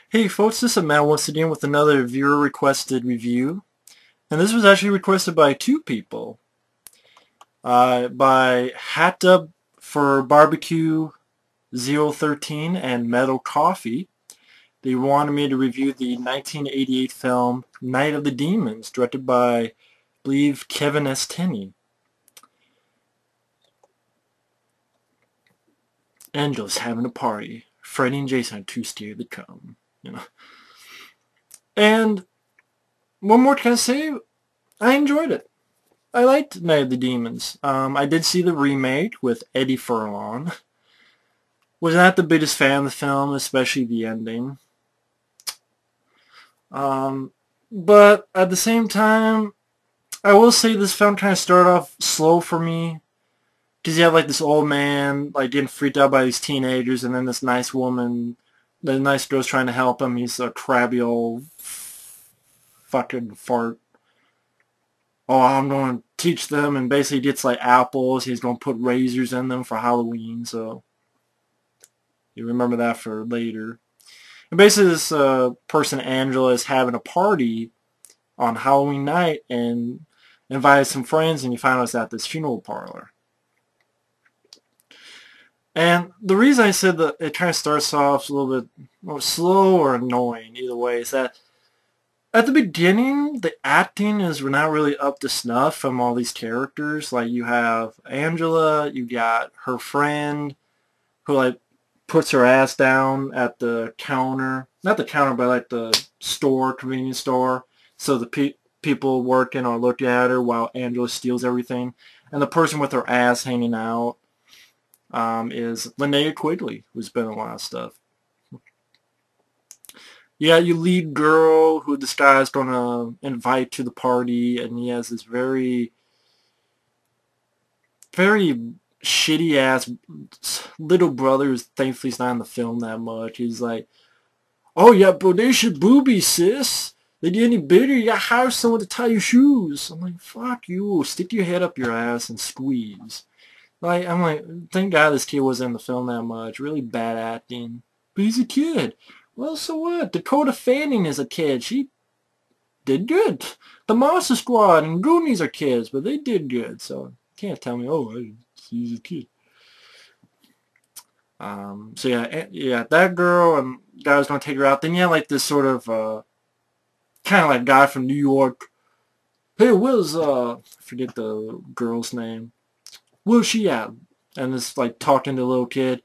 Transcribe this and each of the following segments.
Hey folks, this is Matt once again with another viewer requested review. And this was actually requested by two people. By Hatta for Barbecue 013 and Metal Coffee. They wanted me to review the 1988 film Night of the Demons, directed by, I believe, Kevin S. Tenney. Angela's having a party. Freddy and Jason are too scared to come. And what more can I say? I enjoyed it. I liked Night of the Demons. I did see the remake with Eddie Furlong. Was not the biggest fan of the film, especially the ending. But at the same time, I will say this film kind of started off slow for me. Because you have like this old man like getting freaked out by these teenagers, and then this nice woman, the nice girl's trying to help him. He's a crabby old fucking fart. Oh, I'm going to teach them, and basically gets like apples. He's going to put razors in them for Halloween, so you remember that for later. And basically this person, Angela, is having a party on Halloween night and invited some friends, and you find out it's at this funeral parlor. And the reason I said that it kind of starts off a little bit slow or annoying, either way, is that at the beginning, the acting is not really up to snuff from all these characters. Like, you have Angela, you got her friend, who, like, puts her ass down at the counter. Not the counter, but, like, the store, convenience store. So the people working are looking at her while Angela steals everything. And the person with her ass hanging out is Linnea Quigley, who's been in a lot of stuff. Yeah, you lead girl who this guy's going to invite to the party, and he has this very, very shitty-ass little brother who thankfully is not in the film that much. He's like, oh yeah, but they should boobies, sis. They get any bigger, you gotta hire someone to tie your shoes. I'm like, fuck you, stick your head up your ass and squeeze. Like, I'm like, thank God this kid wasn't in the film that much. Really bad acting. But he's a kid. Well, so what? Dakota Fanning is a kid. She did good. The Monster Squad and Goonies are kids, but they did good. So can't tell me, oh, he's a kid. So yeah, that girl and guy was gonna take her out. Then you have like this sort of kind of like guy from New York. Hey, I forget the girl's name. Where's she at? And it's like talking to the little kid.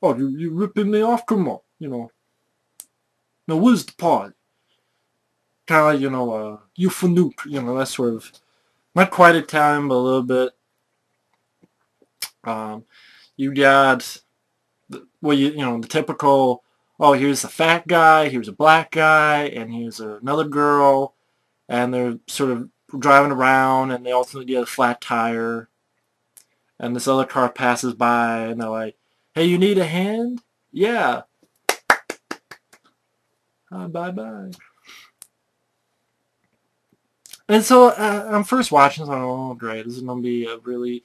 Oh, you ripping me off? Come on, Now, where's the pod? Kind of like, you fanook, that sort of, not quite Italian, but a little bit. You got, the typical, oh, here's a fat guy, here's a black guy, and here's another girl, and they're sort of driving around, and they ultimately get a flat tire, and this other car passes by, and they're like, hey, you need a hand? Yeah. Bye-bye. And so I'm first watching, so I'm like, oh, great, this is going to be a really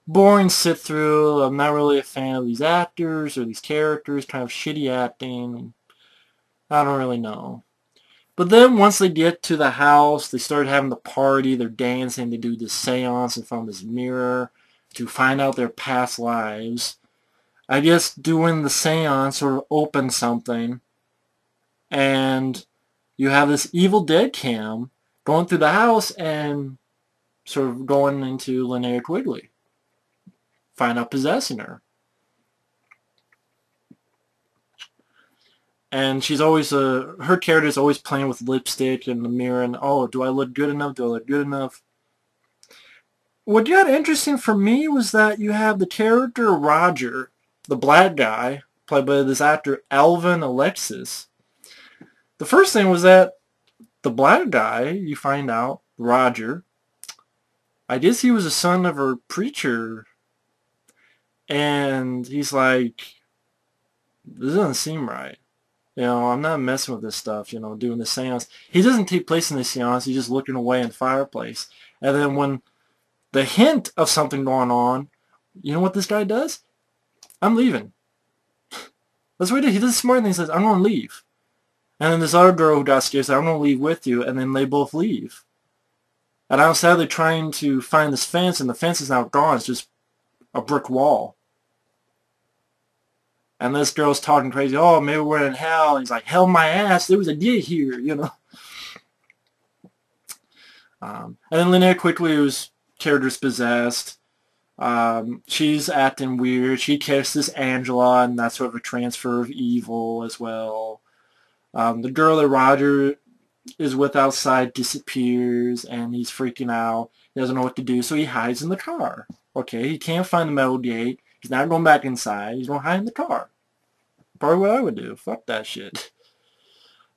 boring sit-through. I'm not really a fan of these actors or these characters, kind of shitty acting. I don't really know. But then once they get to the house, they start having the party, they're dancing, they do this séance in front of this mirror to find out their past lives. I guess doing the séance sort of opens something, and you have this Evil Dead cam going through the house and sort of going into Linnea Quigley. Find out possessing her. And she's always, her character is always playing with lipstick in the mirror and, oh, do I look good enough? Do I look good enough? What got interesting for me was that you have the character Roger, the black guy, played by this actor Alvin Alexis. The first thing was that the black guy, you find out, Roger, I guess he was a son of a preacher. And he's like, this doesn't seem right. I'm not messing with this stuff, doing the seance. He doesn't take place in the seance. He's just looking away in the fireplace. And then when the hint of something going on, you know what this guy does? I'm leaving. That's what he does. He does a smart thing. He says, I'm going to leave. And then this other girl who got scared said, I'm going to leave with you. And then they both leave. And outside they're trying to find this fence, and the fence is now gone. It's just a brick wall. And this girl's talking crazy, oh, maybe we're in hell. And he's like, hell my ass, there was a deer here, you know. And then Linnea Quigley, whose character's possessed, she's acting weird. She kisses Angela, and that's sort of a transfer of evil as well. The girl that Roger is with outside disappears, and he's freaking out. He doesn't know what to do, so he hides in the car. Okay, he can't find the metal gate. He's not going back inside. He's going to hide in the car. Probably what I would do. Fuck that shit.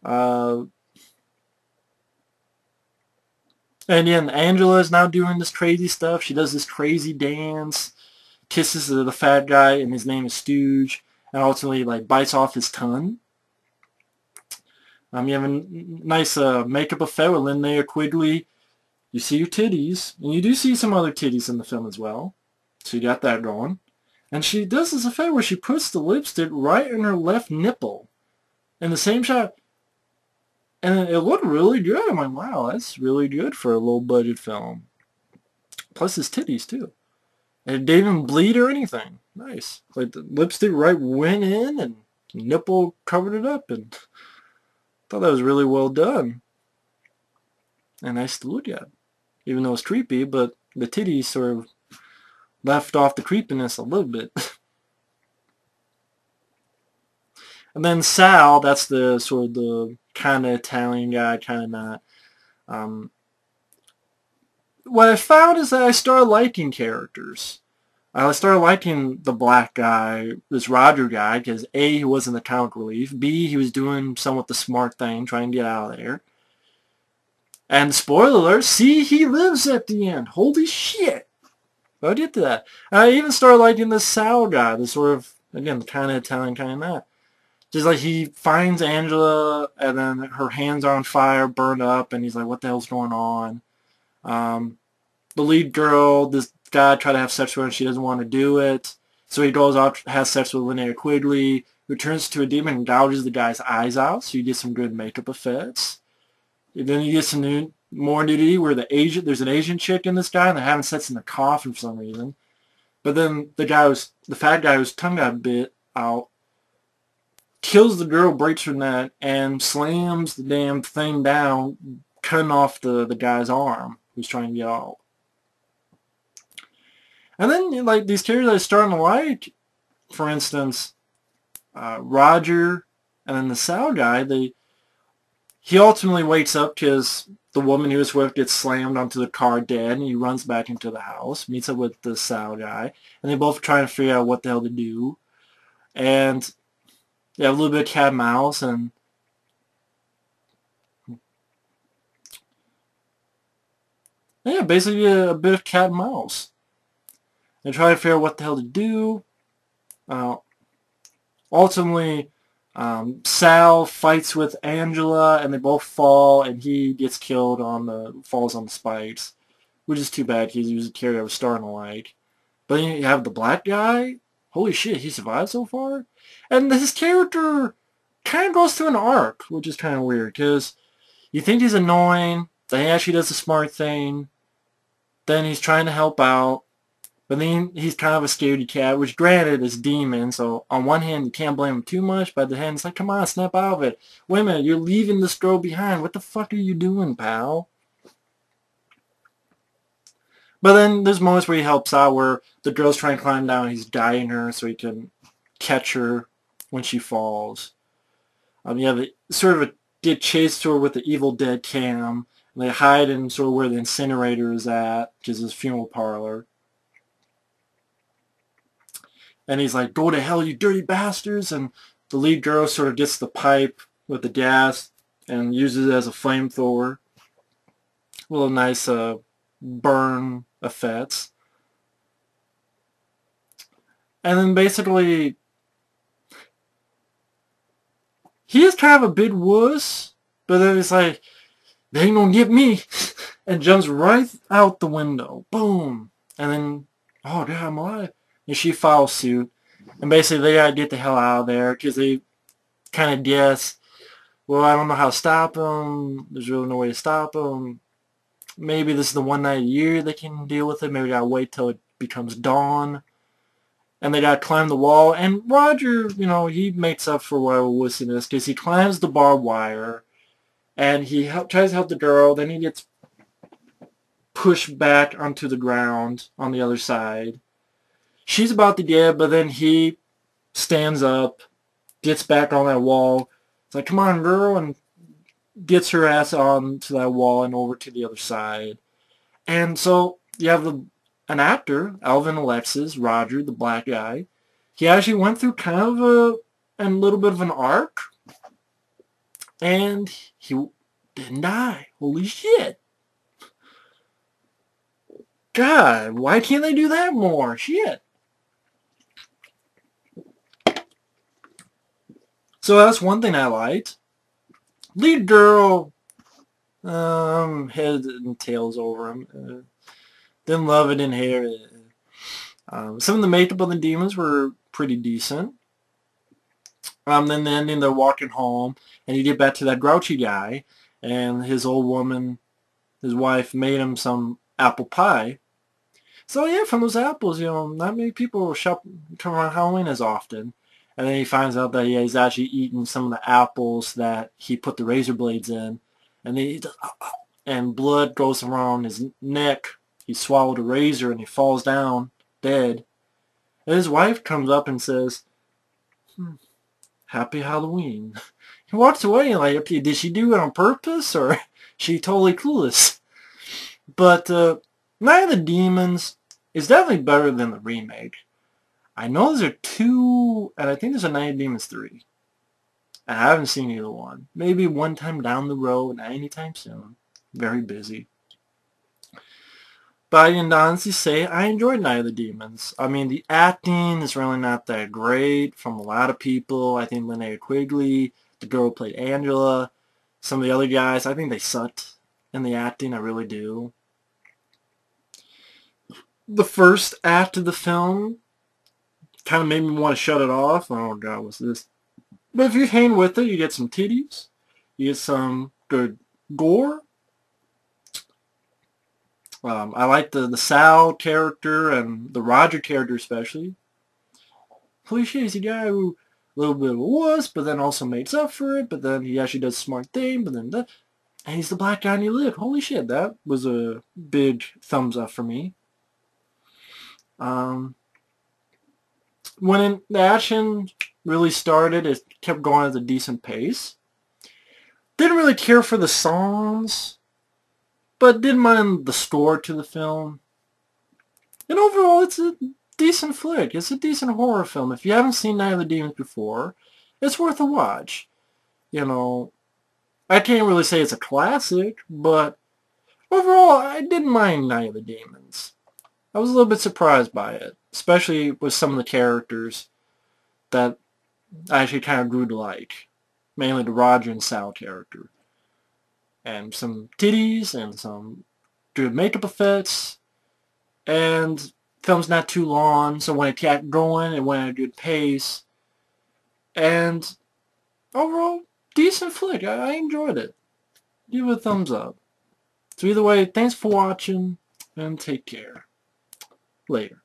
And then Angela is now doing this crazy stuff. She does this crazy dance, kisses the fat guy, and his name is Stooge, and ultimately like bites off his tongue. You have a nice makeup effect with Linnea Quigley. You see your titties, and you do see some other titties in the film as well. So you got that going. And she does this effect where she puts the lipstick right in her left nipple in the same shot. And it looked really good. I'm like, wow, that's really good for a low-budget film. Plus his titties, too. And it didn't even bleed or anything. Nice. Like, the lipstick right went in, and nipple covered it up. And I thought that was really well done. And nice to look at. Even though it's creepy, but the titties sort of left off the creepiness a little bit. And then Sal, that's the sort of the kind of Italian guy, kind of not. What I found is that I started liking characters. I started liking the black guy, this Roger guy, because A, he wasn't the comic relief. B, he was doing somewhat the smart thing, trying to get out of there. And spoiler alert, see, he lives at the end. Holy shit. I'll get to that. I even started liking this Sal guy, the sort of, again, the kind of Italian, kind of not. Just like he finds Angela, and then her hands are on fire, burned up, and he's like, what the hell's going on? The lead girl, this guy tried to have sex with her, and she doesn't want to do it. So he goes off, has sex with Linnea Quigley, who turns to a demon and gouges the guy's eyes out, so you get some good makeup effects. And then you get some more nudity where there's an Asian chick in this guy, and they're having sex in the coffin for some reason. But then the fat guy whose tongue got bit out, kills the girl, breaks her neck, and slams the damn thing down, cutting off the guy's arm who's trying to get out. And then, like, these characters I starting to like, for instance, Roger, and then the Sal guy, he ultimately wakes up because the woman he was with gets slammed onto the car dead, and he runs back into the house, meets up with the Sal guy, and they both try to figure out what the hell to do. And they have a little bit of cat and mouse, and yeah, basically a bit of cat and mouse. They try to figure out what the hell to do. Ultimately, Sal fights with Angela, and they both fall, and he gets killed falls on the spikes, which is too bad because he was a character I was starting to like. But then you have the black guy. Holy shit, he survived so far? And his character kind of goes through an arc, which is kind of weird, because you think he's annoying, then he actually does the smart thing, then he's trying to help out, but then he's kind of a scaredy cat, which granted is demon, so on one hand you can't blame him too much, but on the other hand it's like, come on, snap out of it. Wait a minute, you're leaving this girl behind. What the fuck are you doing, pal? But then there's moments where he helps out where the girl's trying to climb down and he's guiding her so he can catch her when she falls. You have sort of get chased to her with the Evil Dead cam, and they hide in sort of where the incinerator is at, which is his funeral parlor. And he's like, go to hell, you dirty bastards! And the lead girl sort of gets the pipe with the gas and uses it as a flamethrower. A little nice burn effects. And then basically, he is kind of a big wuss, but then it's like, they ain't gonna get me! And jumps right out the window. Boom! And then, oh god, I'm alive. And she follows suit. And basically they gotta get the hell out of there because they kind of guess well, I don't know how to stop him. There's really no way to stop him. Maybe this is the one night a year they can deal with it. Maybe they gotta wait till it becomes dawn. And they gotta climb the wall. And Roger, you know, he makes up for whatever wussiness because he climbs the barbed wire and he tries to help the girl. Then he gets pushed back onto the ground on the other side. She's about to get, but then he stands up, gets back on that wall. It's like, come on, girl, and gets her ass onto that wall and over to the other side. And so you have an actor, Alvin Alexis, Roger, the black guy. He actually went through kind of a little bit of an arc, and he didn't die. Holy shit. God, why can't they do that more? Shit. So that's one thing I liked. Lead girl, head and tails over him. Didn't love it, didn't hate it. Some of the makeup on the demons were pretty decent. Then the ending, they're walking home, and you get back to that grouchy guy, and his old woman, his wife, made him some apple pie. So yeah, from those apples, you know, not many people come around Halloween as often. And then he finds out that he's actually eaten some of the apples that he put the razor blades in, and he does, and blood goes around his neck. He swallowed a razor and he falls down dead. And his wife comes up and says, "Happy Halloween." He walks away and like, okay, did she do it on purpose or she totally clueless? But Night of the Demons is definitely better than the remake. I know there's two, and I think there's a Night of the Demons 3. I haven't seen either one. Maybe one time down the road, not anytime soon. Very busy. But I can honestly say I enjoyed Night of the Demons. I mean, the acting is really not that great from a lot of people. I think Linnea Quigley, the girl who played Angela, some of the other guys, I think they sucked in the acting. I really do. The first act of the film kind of made me want to shut it off. Oh god, what's this? But if you hang with it, you get some titties, you get some good gore. I like the Sal character and the Roger character especially. Holy shit, he's a guy who a little bit of a wuss, but then also makes up for it, but then he actually does a smart thing, but then that, and he's the black guy in your live. Holy shit, that was a big thumbs up for me. When the action really started, it kept going at a decent pace. Didn't really care for the songs, but didn't mind the score to the film. And overall, it's a decent flick. It's a decent horror film. If you haven't seen Night of the Demons before, it's worth a watch. You know, I can't really say it's a classic, but overall, I didn't mind Night of the Demons. I was a little bit surprised by it, especially with some of the characters that I actually kind of grew to like. Mainly the Roger and Sal character. And some titties and some good makeup effects. And film's not too long, so when it kept going, it went at a good pace. And overall, decent flick. I enjoyed it. Give it a thumbs up. So either way, thanks for watching, and take care. Later.